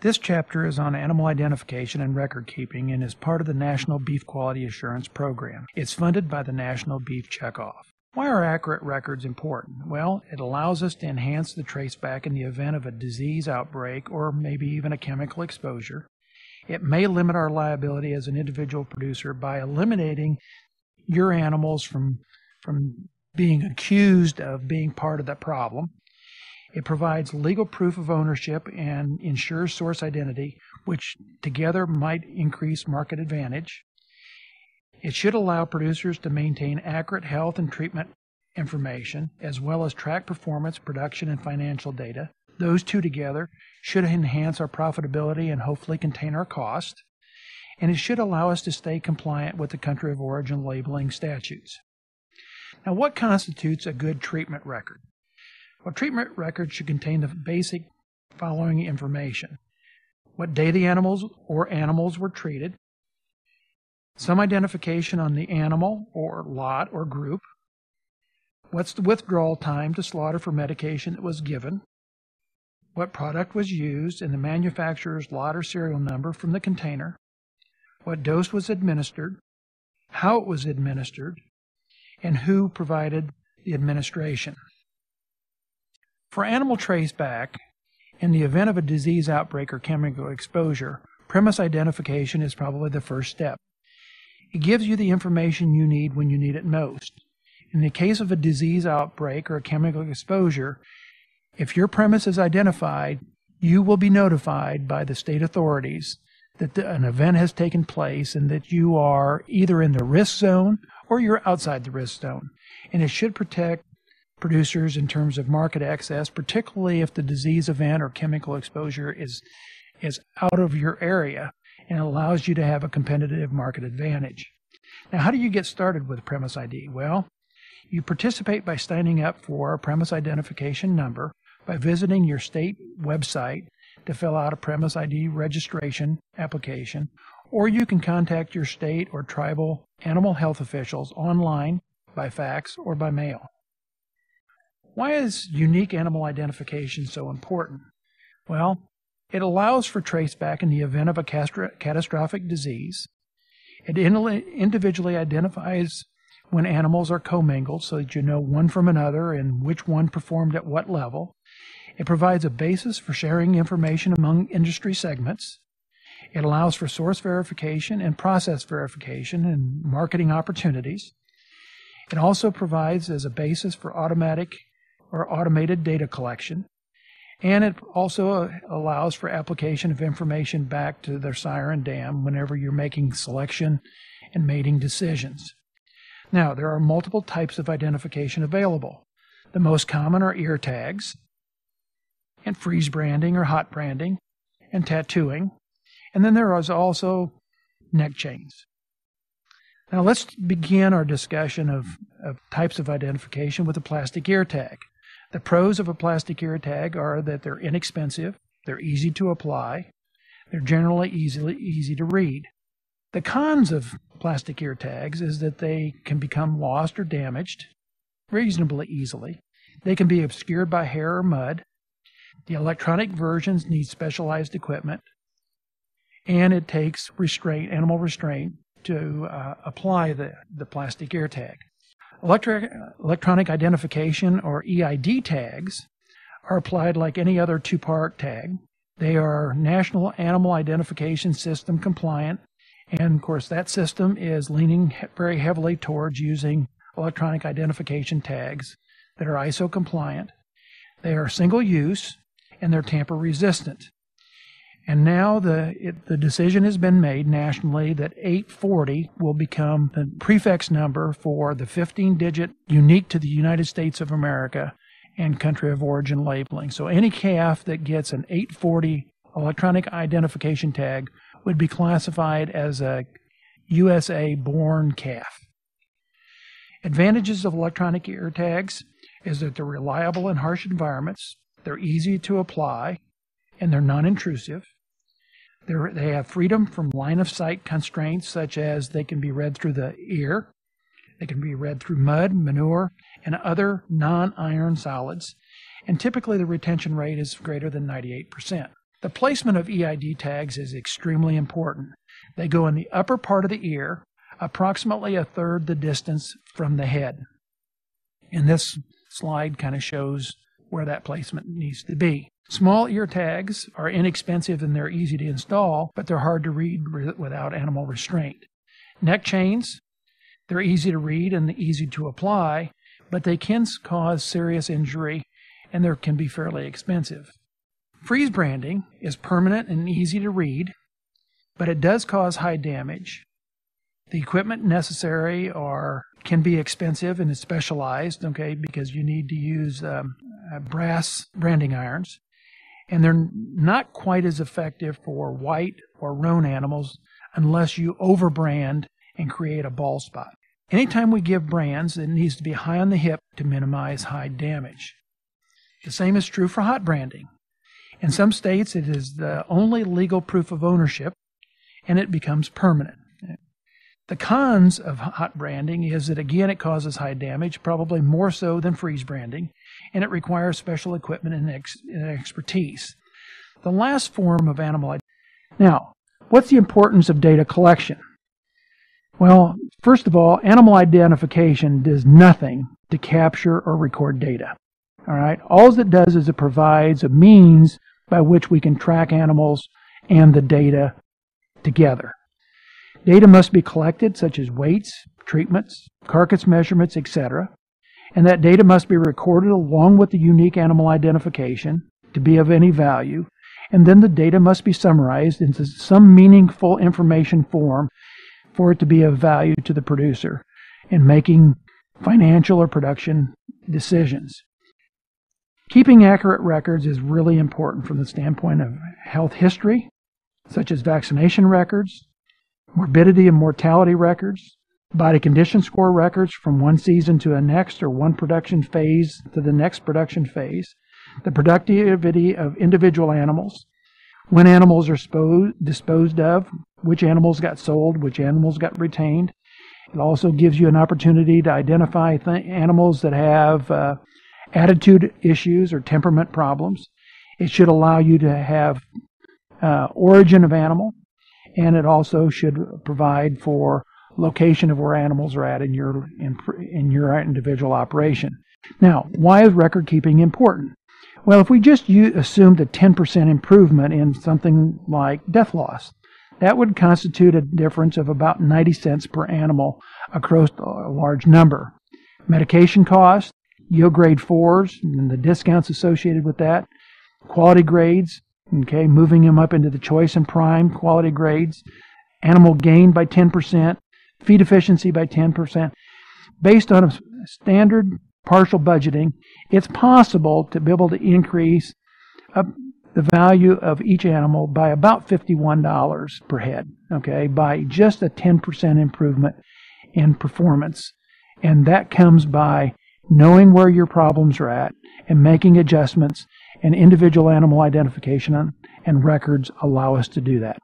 This chapter is on animal identification and record keeping and is part of the National Beef Quality Assurance Program. It's funded by the National Beef Checkoff. Why are accurate records important? Well, it allows us to enhance the traceback in the event of a disease outbreak or maybe even a chemical exposure. It may limit our liability as an individual producer by eliminating your animals from being accused of being part of the problem. It provides legal proof of ownership and ensures source identity, which together might increase market advantage. It should allow producers to maintain accurate health and treatment information, as well as track performance, production, and financial data. Those two together should enhance our profitability and hopefully contain our cost. And it should allow us to stay compliant with the country of origin labeling statutes. Now, what constitutes a good treatment record? Well, treatment records should contain the basic following information: what day the animals were treated, some identification on the animal or lot or group, what's the withdrawal time to slaughter for medication that was given, what product was used, and the manufacturer's lot or serial number from the container, what dose was administered, how it was administered, and who provided the administration. For animal traceback, in the event of a disease outbreak or chemical exposure, premise identification is probably the first step. It gives you the information you need when you need it most. In the case of a disease outbreak or a chemical exposure, if your premise is identified, you will be notified by the state authorities that an event has taken place and that you are either in the risk zone or you're outside the risk zone. And it should protect producers in terms of market access, particularly if the disease event or chemical exposure is out of your area, and allows you to have a competitive market advantage. Now, how do you get started with premise ID? Well, you participate by signing up for a premise identification number by visiting your state website to fill out a premise ID registration application, or you can contact your state or tribal animal health officials online, by fax, or by mail. Why is unique animal identification so important? Well, it allows for traceback in the event of a catastrophic disease. It individually identifies when animals are commingled so that you know one from another and which one performed at what level. It provides a basis for sharing information among industry segments. It allows for source verification and process verification and marketing opportunities. It also provides as a basis for automatic or automated data collection, and it also allows for application of information back to the sire and dam whenever you're making selection and mating decisions. Now, there are multiple types of identification available. The most common are ear tags, and freeze branding or hot branding, and tattooing, and then there is also neck chains. Now, let's begin our discussion of types of identification with a plastic ear tag. The pros of a plastic ear tag are that they're inexpensive, they're easy to apply, they're generally easy to read. The cons of plastic ear tags is that they can become lost or damaged reasonably easily. They can be obscured by hair or mud. The electronic versions need specialized equipment, and it takes animal restraint to apply the plastic ear tag. Electronic identification, or EID tags, are applied like any other two-part tag. They are National Animal Identification System compliant, and of course that system is leaning very heavily towards using electronic identification tags that are ISO compliant. They are single-use, and they're tamper-resistant. And now the decision has been made nationally that 840 will become the prefix number for the 15-digit unique to the United States of America and country of origin labeling. So any calf that gets an 840 electronic identification tag would be classified as a USA-born calf. Advantages of electronic ear tags is that they're reliable in harsh environments, they're easy to apply, and they're non-intrusive. They have freedom from line-of-sight constraints, such as they can be read through the ear, they can be read through mud, manure, and other non-iron solids, and typically the retention rate is greater than 98%. The placement of EID tags is extremely important. They go in the upper part of the ear, approximately a third the distance from the head. And this slide kind of shows where that placement needs to be. Small ear tags are inexpensive and they're easy to install, but they're hard to read without animal restraint. Neck chains, they're easy to read and easy to apply, but they can cause serious injury and they can be fairly expensive. Freeze branding is permanent and easy to read, but it does cause high damage. The equipment necessary can be expensive and is specialized, because you need to use brass branding irons. And they're not quite as effective for white or roan animals unless you overbrand and create a bald spot. Anytime we give brands, it needs to be high on the hip to minimize hide damage. The same is true for hot branding. In some states, it is the only legal proof of ownership, and it becomes permanent. The cons of hot branding is that, again, it causes hide damage, probably more so than freeze branding, and it requires special equipment and expertise. The last form of animal identification. Now, what's the importance of data collection? Well, first of all, animal identification does nothing to capture or record data. All right? All it does is it provides a means by which we can track animals and the data together. Data must be collected, such as weights, treatments, carcass measurements, etc. And that data must be recorded along with the unique animal identification to be of any value. And then the data must be summarized into some meaningful information form for it to be of value to the producer in making financial or production decisions. Keeping accurate records is really important from the standpoint of health history, such as vaccination records, morbidity and mortality records, body condition score records from one season to the next or one production phase to the next production phase, the productivity of individual animals, when animals are disposed of, which animals got sold, which animals got retained. It also gives you an opportunity to identify animals that have attitude issues or temperament problems. It should allow you to have origin of animal, and it also should provide for location of where animals are at in your individual operation. Now, why is record keeping important? Well, if we just assumed a 10% improvement in something like death loss, that would constitute a difference of about 90 cents per animal across a large number. Medication costs, yield grade 4s, and the discounts associated with that, quality grades, moving them up into the choice and prime quality grades, animal gain by 10%, feed efficiency by 10%. Based on a standard partial budgeting, it's possible to be able to increase the value of each animal by about $51 per head, by just a 10% improvement in performance. And that comes by knowing where your problems are at and making adjustments, and individual animal identification and records allow us to do that.